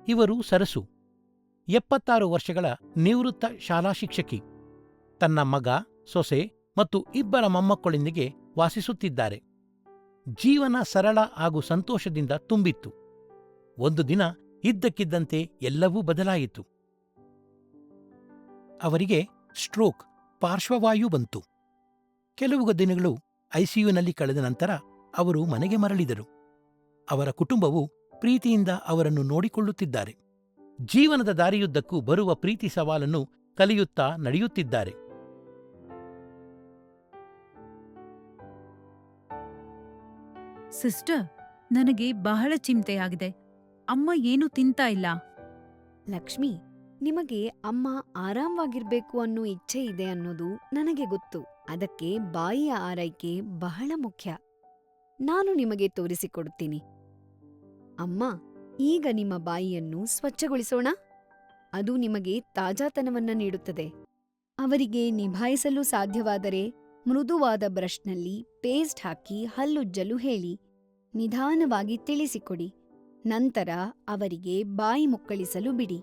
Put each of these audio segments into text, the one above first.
ಇವರು ಸರಸು, 76 ವರ್ಷಗಳ ನಿವೃತ್ತ ಶಾಲಾ ಶಿಕ್ಷಕಿ. ತನ್ನ ಮಗ, ಸೊಸೆ ಮತ್ತು 2 ಮೊಮ್ಮಕ್ಕಳೊಂದಿಗೆ ವಾಸಿಸುತ್ತಿದ್ದಾರೆ. ಜೀವನ ಸರಳ ಹಾಗೂ ಸಂತೋಷದಿಂದ ತುಂಬಿತ್ತು. ಒಂದು ದಿನ ಇದ್ದಕ್ಕಿದ್ದಂತೆ ಎಲ್ಲವೂ ಬದಲಾಯಿತು. ಅವರಿಗೆ ಸ್ಟ್ರೋಕ್, ಪಾರ್ಶ್ವವಾಯು ಬಂತು. ಕೆಲವು ದಿನಗಳು ಐಸಿಯುನಲ್ಲಿ ಕಳೆದ ನಂತರ ಅವರು ಮನೆಗೆ ಮರಳಿದರು. ಅವರ ಕುಟುಂಬವು ಪ್ರೀತಿಯಿಂದ ಅವರನ್ನು ನೋಡಿಕೊಳ್ಳುತ್ತಿದ್ದಾರೆ. ಜೀವನದ ದಾರಿಯುದ್ದಕ್ಕೂ ಬರುವ ಪ್ರೀತಿ ಸವಾಲನ್ನು ಕಲಿಯುತ್ತಾ ನಡೆಯುತ್ತಿದ್ದಾರೆ. ಸಿಸ್ಟರ್, ನನಗೆ ಬಹಳ ಚಿಂತೆಯಾಗಿದೆ. ಅಮ್ಮ ಏನು ತಿಂತಾ ಇಲ್ಲ. ಲಕ್ಷ್ಮಿ, ನಿಮಗೆ ಅಮ್ಮ ಆರಾಮವಾಗಿರ್ಬೇಕು ಅನ್ನೋ ಇಚ್ಛೆ ಇದೆ ಅನ್ನೋದು ನನಗೆ ಗೊತ್ತು. ಅದಕ್ಕೆ ಬಾಯಿಯ ಆರೈಕೆ ಬಹಳ ಮುಖ್ಯ. ನಾನು ನಿಮಗೆ ತೋರಿಸಿಕೊಡುತ್ತೀನಿ. ಅಮ್ಮ, ಈಗ ನಿಮ್ಮ ಬಾಯಿಯನ್ನು ಸ್ವಚ್ಛಗೊಳಿಸೋಣ. ಅದು ನಿಮಗೆ ತಾಜಾತನವನ್ನ ನೀಡುತ್ತದೆ. ಅವರಿಗೆ ನಿಭಾಯಿಸಲು ಸಾಧ್ಯವಾದರೆ ಮೃದುವಾದ ಬ್ರಷ್ನಲ್ಲಿ ಪೇಸ್ಟ್ ಹಾಕಿ ಹಲ್ಲುಜ್ಜಲು ಹೇಳಿ. ನಿಧಾನವಾಗಿ ತಿಳಿಸಿಕೊಡಿ. ನಂತರ ಅವರಿಗೆ ಬಾಯಿ ಮುಕ್ಕಳಿಸಲು ಬಿಡಿ.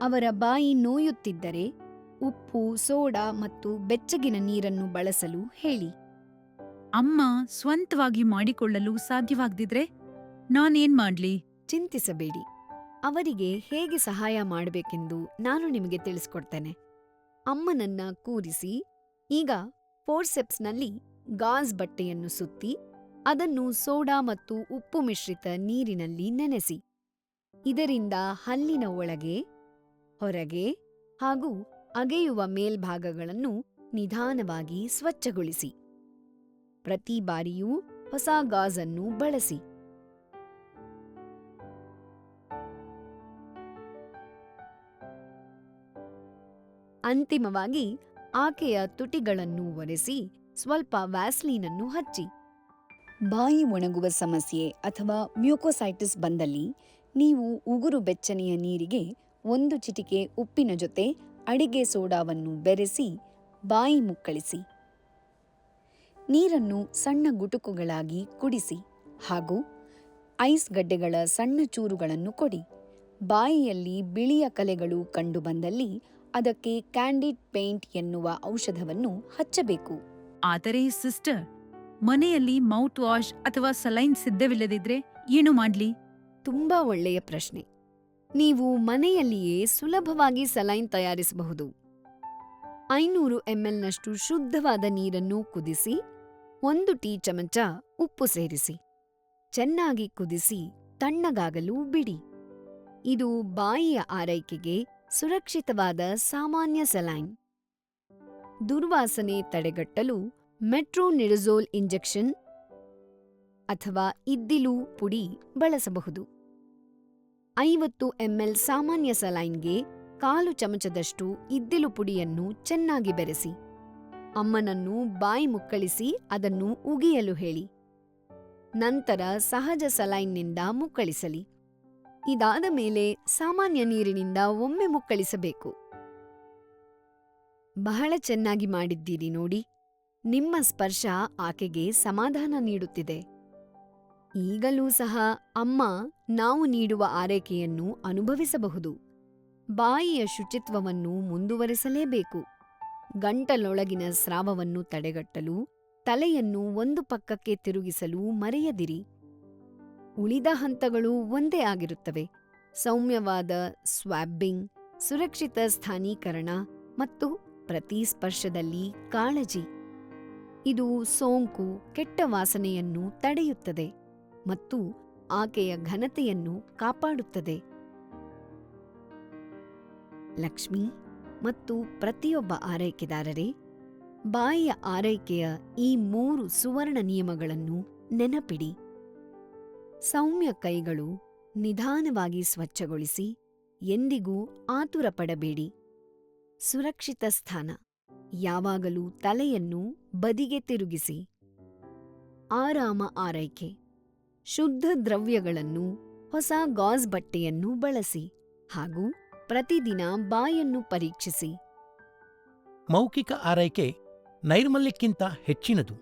ಅವರ ಬಾಯಿ ನೋಯುತ್ತಿದ್ದರೆ ಉಪ್ಪು, ಸೋಡಾ ಮತ್ತು ಬೆಚ್ಚಗಿನ ನೀರನ್ನು ಬಳಸಲು ಹೇಳಿ. ಅಮ್ಮ ಸ್ವಂತವಾಗಿ ಮಾಡಿಕೊಳ್ಳಲು ಸಾಧ್ಯವಾಗದಿದ್ರೆ ನಾನೇನ್ ಮಾಡ್ಲಿ? ಚಿಂತಿಸಬೇಡಿ. ಅವರಿಗೆ ಹೇಗೆ ಸಹಾಯ ಮಾಡಬೇಕೆಂದು ನಾನು ನಿಮಗೆ ತಿಳಿಸ್ಕೊಡ್ತೇನೆ. ಅಮ್ಮನನ್ನ ಕೂರಿಸಿ, ಈಗ ಫೋರ್ಸೆಪ್ಸ್ನಲ್ಲಿ ಗಾಜ್ ಬಟ್ಟೆಯನ್ನು ಸುತ್ತಿ ಅದನ್ನು ಸೋಡಾ ಮತ್ತು ಉಪ್ಪು ಮಿಶ್ರಿತ ನೀರಿನಲ್ಲಿ ನೆನೆಸಿ. ಇದರಿಂದ ಹಲ್ಲಿನ ಒಳಗೆ, ಹೊರಗೆ ಹಾಗೂ ಅಗೆಯುವ ಮೇಲ್ಭಾಗಗಳನ್ನು ನಿಧಾನವಾಗಿ ಸ್ವಚ್ಛಗೊಳಿಸಿ. ಪ್ರತಿ ಬಾರಿಯೂ ಹೊಸ ಗಾಜನ್ನು ಬಳಸಿ. ಅಂತಿಮವಾಗಿ ಆಕೆಯ ತುಟಿಗಳನ್ನು ಒರೆಸಿ ಸ್ವಲ್ಪ ವ್ಯಾಸ್ಲೀನನ್ನು ಹಚ್ಚಿ. ಬಾಯಿ ಒಣಗುವ ಸಮಸ್ಯೆ ಅಥವಾ ಮ್ಯೂಕೋಸೈಟಿಸ್ ಬಂದಲ್ಲಿ ನೀವು ಉಗುರು ಬೆಚ್ಚನೆಯ ನೀರಿಗೆ 1 ಚಿಟಿಕೆ ಉಪ್ಪಿನ ಜೊತೆ ಅಡಿಗೆ ಸೋಡಾವನ್ನು ಬೆರೆಸಿ ಬಾಯಿ ಮುಕ್ಕಳಿಸಿ. ನೀರನ್ನು ಸಣ್ಣ ಗುಟುಕುಗಳಾಗಿ ಕುಡಿಸಿ ಹಾಗೂ ಐಸ್ ಗಡ್ಡೆಗಳ ಸಣ್ಣ ಚೂರುಗಳನ್ನು ಕೊಡಿ. ಬಾಯಿಯಲ್ಲಿ ಬಿಳಿಯ ಕಲೆಗಳು ಕಂಡುಬಂದಲ್ಲಿ ಅದಕ್ಕೆ ಕ್ಯಾಂಡಿಡ್ ಪೇಂಟ್ ಎನ್ನುವ ಔಷಧವನ್ನು ಹಚ್ಚಬೇಕು. ಆದರೆ ಸಿಸ್ಟರ್, ಮನೆಯಲ್ಲಿ ಮೌತ್ ವಾಶ್ ಅಥವಾ ಸಲೈನ್ ಸಿದ್ಧವಿಲ್ಲದಿದ್ರೆ ಏನು ಮಾಡ್ಲಿ? ತುಂಬಾ ಒಳ್ಳೆಯ ಪ್ರಶ್ನೆ. ನೀವು ಮನೆಯಲ್ಲಿಯೇ ಸುಲಭವಾಗಿ ಸಲೈನ್ ತಯಾರಿಸಬಹುದು. 500 ml ಶುದ್ಧವಾದ ನೀರನ್ನು ಕುದಿಸಿ 1 ಟೀ ಚಮಚ ಉಪ್ಪು ಸೇರಿಸಿ. ಚೆನ್ನಾಗಿ ಕುದಿಸಿ ತಣ್ಣಗಾಗಲು ಬಿಡಿ. ಇದು ಬಾಯಿಯ ಆರೈಕೆಗೆ ಸುರಕ್ಷಿತವಾದ ಸಾಮಾನ್ಯ ಸಲೈನ್. ದುರ್ವಾಸನೆ ತಡೆಗಟ್ಟಲು ಮೆಟ್ರೋನಿಡಜೋಲ್ ಇಂಜೆಕ್ಷನ್ ಅಥವಾ ಇದ್ದಿಲು ಪುಡಿ ಬಳಸಬಹುದು. 50 ml ಸಾಮಾನ್ಯ ಸಲೈನ್ಗೆ 1/4 ಚಮಚದಷ್ಟು ಇದ್ದಿಲು ಪುಡಿಯನ್ನು ಚೆನ್ನಾಗಿ ಬೆರೆಸಿ. ಅಮ್ಮನನ್ನು ಬಾಯಿ ಮುಕ್ಕಳಿಸಿ ಅದನ್ನು ಉಗಿಯಲು ಹೇಳಿ. ನಂತರ ಸಹಜ ಸಲೈನ್ನಿಂದ ಮುಕ್ಕಳಿಸಲಿ. ಇದಾದ ಮೇಲೆ ಸಾಮಾನ್ಯ ನೀರಿನಿಂದ ಒಮ್ಮೆ ಮುಕ್ಕಳಿಸಬೇಕು. ಬಹಳ ಚೆನ್ನಾಗಿ ಮಾಡಿದ್ದೀರಿ ನೋಡಿ. ನಿಮ್ಮ ಸ್ಪರ್ಶ ಆಕೆಗೆ ಸಮಾಧಾನ ನೀಡುತ್ತಿದೆ. ಈಗಲೂ ಸಹ ಅಮ್ಮ ನಾವು ನೀಡುವ ಆರೈಕೆಯನ್ನು ಅನುಭವಿಸಬಹುದು. ಬಾಯಿಯ ಶುಚಿತ್ವವನ್ನು ಮುಂದುವರೆಸಲೇಬೇಕು. ಗಂಟಲೊಳಗಿನ ಸ್ರಾವವನ್ನು ತಡೆಗಟ್ಟಲು ತಲೆಯನ್ನು ಒಂದು ಪಕ್ಕಕ್ಕೆ ತಿರುಗಿಸಲು ಮರೆಯದಿರಿ. ಉಳಿದ ಹಂತಗಳು ಒಂದೇ ಆಗಿರುತ್ತವೆ: ಸೌಮ್ಯವಾದ ಸ್ವ್ಯಾಬ್ಬಿಂಗ್, ಸುರಕ್ಷಿತ ಸ್ಥಾನೀಕರಣ ಮತ್ತು ಪ್ರತಿ ಸ್ಪರ್ಶದಲ್ಲಿ ಕಾಳಜಿ. ಇದು ಸೋಂಕು, ಕೆಟ್ಟ ವಾಸನೆಯನ್ನು ತಡೆಯುತ್ತದೆ ಮತ್ತು ಆಕೆಯ ಘನತೆಯನ್ನು ಕಾಪಾಡುತ್ತದೆ. ಲಕ್ಷ್ಮಿ ಮತ್ತು ಪ್ರತಿಯೊಬ್ಬ ಆರೈಕೆದಾರರೇ, ಬಾಯಿಯ ಆರೈಕೆಯ ಈ 3 ಸುವರ್ಣ ನಿಯಮಗಳನ್ನು ನೆನಪಿಡಿ. ಸೌಮ್ಯ ಕೈಗಳು, ನಿಧಾನವಾಗಿ ಸ್ವಚ್ಛಗೊಳಿಸಿ, ಎಂದಿಗೂ ಆತುರ ಪಡಬೇಡಿ. ಸುರಕ್ಷಿತ ಸ್ಥಾನ, ಯಾವಾಗಲೂ ತಲೆಯನ್ನು ಬದಿಗೆ ತಿರುಗಿಸಿ. ಆರಾಮ ಆರೈಕೆ, ಶುದ್ಧ ದ್ರವ್ಯಗಳನ್ನು, ಹೊಸ ಗಾಜ್ ಬಟ್ಟೆಯನ್ನು ಬಳಸಿ ಹಾಗೂ ಪ್ರತಿದಿನ ಬಾಯನ್ನು ಪರೀಕ್ಷಿಸಿ. ಮೌಖಿಕ ಆರೈಕೆ ನೈರ್ಮಲ್ಯಕ್ಕಿಂತ ಹೆಚ್ಚಿನದು.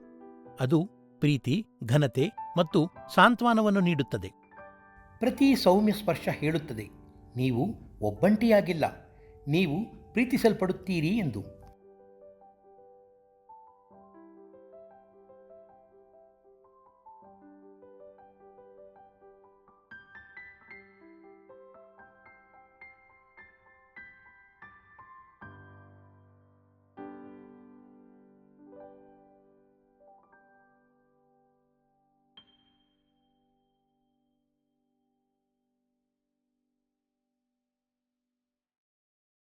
ಅದು ಪ್ರೀತಿ, ಘನತೆ ಮತ್ತು ಸಾಂತ್ವನವನ್ನು ನೀಡುತ್ತದೆ. ಪ್ರತಿ ಸೌಮ್ಯ ಸ್ಪರ್ಶ ಹೇಳುತ್ತದೆ, ನೀವು ಒಬ್ಬಂಟಿಯಾಗಿಲ್ಲ, ನೀವು ಪ್ರೀತಿಸಲ್ಪಡುತ್ತೀರಿ ಎಂದು.